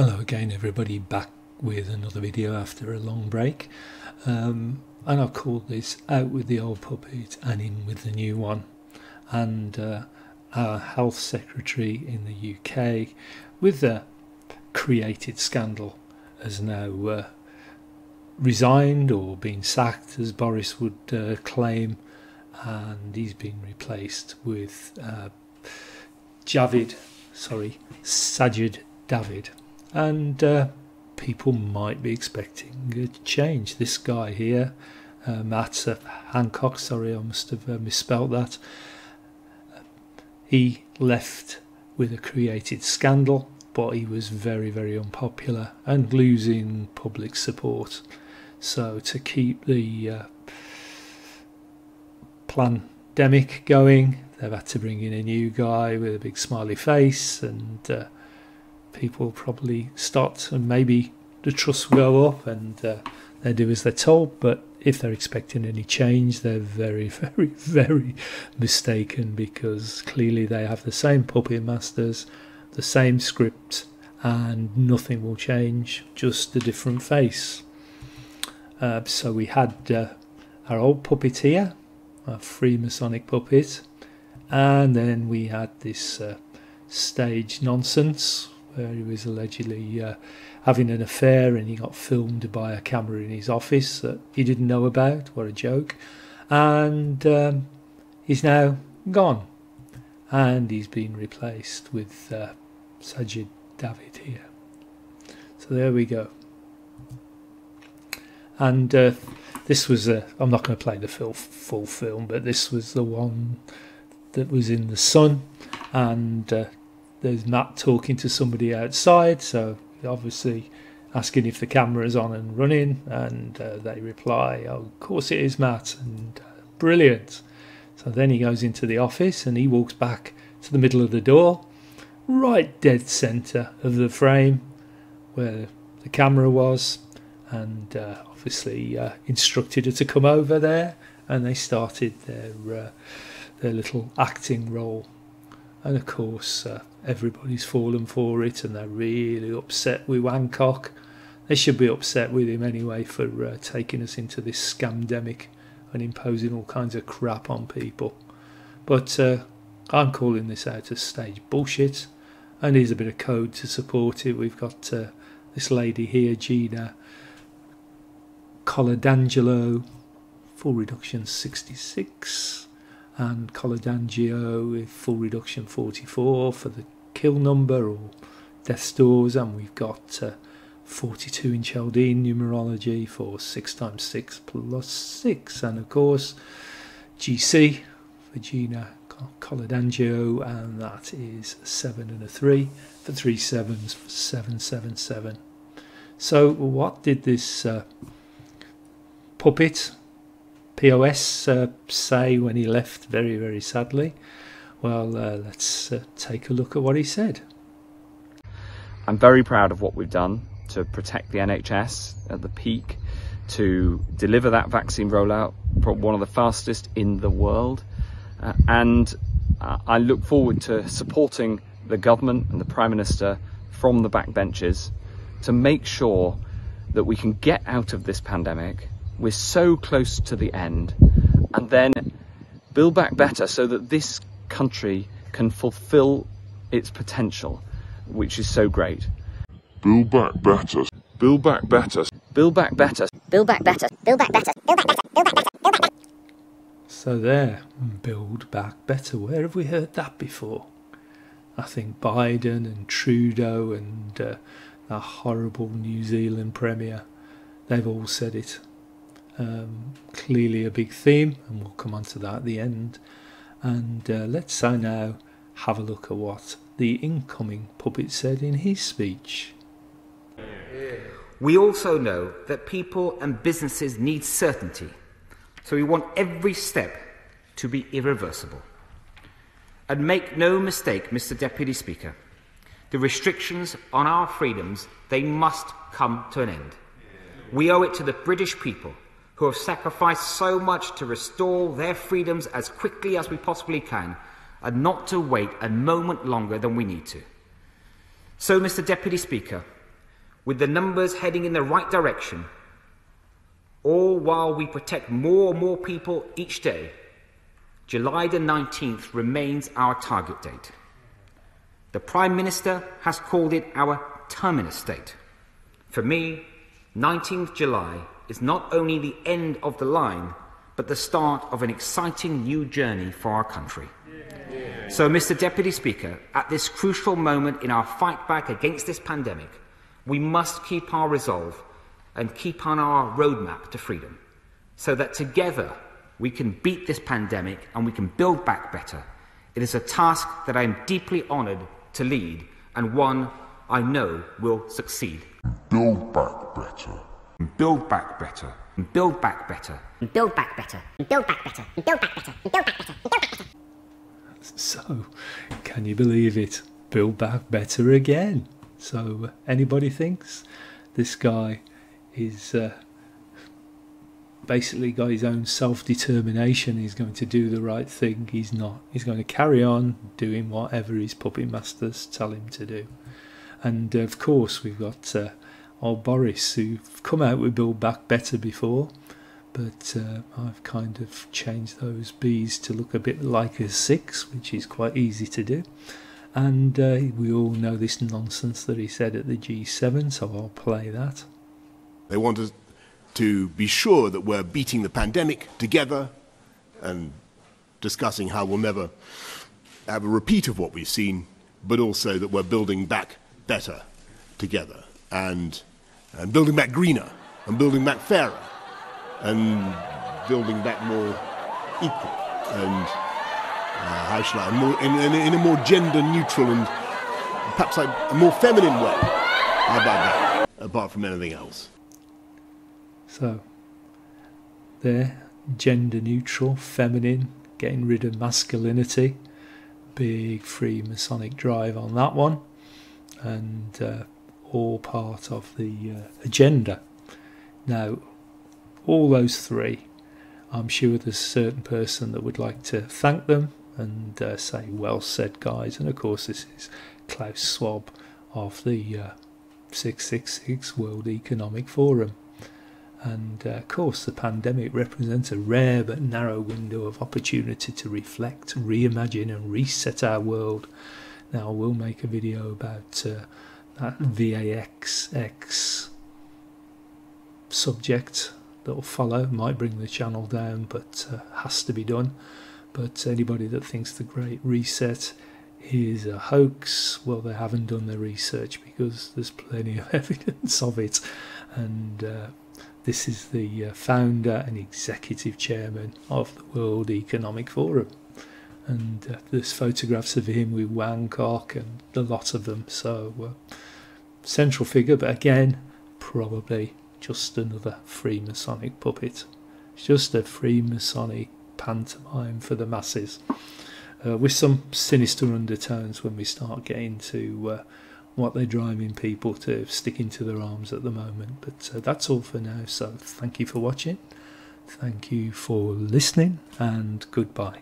Hello again everybody, back with another video after a long break, and I've called this Out with the Old Puppet and In with the New One. And our health secretary in the UK, with the created scandal, has now resigned or been sacked, as Boris would claim, and he's been replaced with Sajid David. And people might be expecting a change. This guy here, Matt Hancock, sorry, I must have misspelt that. He left with a created scandal, but he was very, very unpopular and losing public support. So to keep the pandemic going, they've had to bring in a new guy with a big smiley face, and people probably start, and maybe the trust will go up, and they do as they're told. But if they're expecting any change, they're very, very, very mistaken, because clearly they have the same puppet masters, the same script, and nothing will change, just a different face. So we had our old puppeteer, a Freemasonic puppet, and then we had this stage nonsense where he was allegedly having an affair, and he got filmed by a camera in his office that he didn't know about. What a joke. And he's now gone, and he's been replaced with Sajid David here. So there we go. And this was I'm not going to play the full film, but this was the one that was in the Sun, and there's Matt talking to somebody outside, so obviously asking if the camera is on and running, and they reply, "Oh, of course it is, Matt," and brilliant. So then he goes into the office, and he walks back to the middle of the door, right dead centre of the frame where the camera was, and obviously instructed her to come over there, and they started their little acting role. And of course everybody's fallen for it, and they're really upset with WanCock. They should be upset with him anyway for taking us into this scamdemic and imposing all kinds of crap on people. But I'm calling this out as stage bullshit, and here's a bit of code to support it. We've got this lady here, Gina Coladangelo, full reduction 66, and Coladangio with full reduction 44 for the kill number or death's doors. And we've got 42 in Chaldean numerology for 6 times 6 plus 6, and of course GC for Gina Coladangio, and that is 7 and a 3 for 3 sevens for 777. So what did this puppet POS say when he left, very, very sadly? Well, let's take a look at what he said. I'm very proud of what we've done to protect the NHS at the peak, to deliver that vaccine rollout, one of the fastest in the world, and I look forward to supporting the government and the Prime Minister from the backbenches to make sure that we can get out of this pandemic. We're so close to the end, and then build back better so that this country can fulfill its potential, which is so great. Build back better. Build back better. Build back better. Build back better. Build back better. Build back better. Build back better. Build back better. So there, build back better. Where have we heard that before? I think Biden and Trudeau and that horrible New Zealand Premier, they've all said it. Clearly a big theme, and we'll come on to that at the end. And let's now have a look at what the incoming puppet said in his speech. We also know that people and businesses need certainty, so we want every step to be irreversible. And make no mistake, Mr. Deputy Speaker, the restrictions on our freedoms, they must come to an end. We owe it to the British people, who have sacrificed so much, to restore their freedoms as quickly as we possibly can, and not to wait a moment longer than we need to. So, Mr. Deputy Speaker, with the numbers heading in the right direction, all while we protect more and more people each day, July the 19th remains our target date. The Prime Minister has called it our terminus date. For me, 19th July is not only the end of the line, but the start of an exciting new journey for our country. So, Mr. Deputy Speaker, at this crucial moment in our fight back against this pandemic, we must keep our resolve and keep on our roadmap to freedom, so that together we can beat this pandemic and we can build back better. It is a task that I am deeply honoured to lead, and one I know will succeed. Build back better. Build back better. Build back better. Build back better. Build back better. Build back better. Build back better. Build back better. So, can you believe it? Build back better again. So, anybody thinks this guy is basically got his own self-determination, he's going to do the right thing? He's not. He's going to carry on doing whatever his puppet masters tell him to do. And of course, we've got old Boris, who've come out with Build Back Better before, but I've kind of changed those B's to look a bit like a 6, which is quite easy to do. And we all know this nonsense that he said at the G7, so I'll play that. They want us to be sure that we're beating the pandemic together and discussing how we'll never have a repeat of what we've seen, but also that we're building back better together and building back greener and building back fairer and building back more equal and how shall I, more, in a more gender neutral and perhaps like a more feminine way. How about that, apart from anything else? So, there, gender neutral, feminine, getting rid of masculinity, big Freemasonic drive on that one, and all part of the agenda. Now, all those three, I'm sure there's a certain person that would like to thank them and say, well said, guys. And of course, this is Klaus Schwab of the 666 World Economic Forum. And of course, the pandemic represents a rare but narrow window of opportunity to reflect, reimagine and reset our world. Now, we'll make a video about that VAXX subject that will follow. Might bring the channel down, but has to be done. But anybody that thinks the Great Reset is a hoax, well, they haven't done their research, because there's plenty of evidence of it. And this is the founder and executive chairman of the World Economic Forum. And there's photographs of him with WanCock and a lot of them. So, central figure, but again, probably just another Freemasonic puppet. It's just a Freemasonic pantomime for the masses, with some sinister undertones when we start getting to what they're driving people to stick into their arms at the moment. But that's all for now, so thank you for watching, thank you for listening, and goodbye.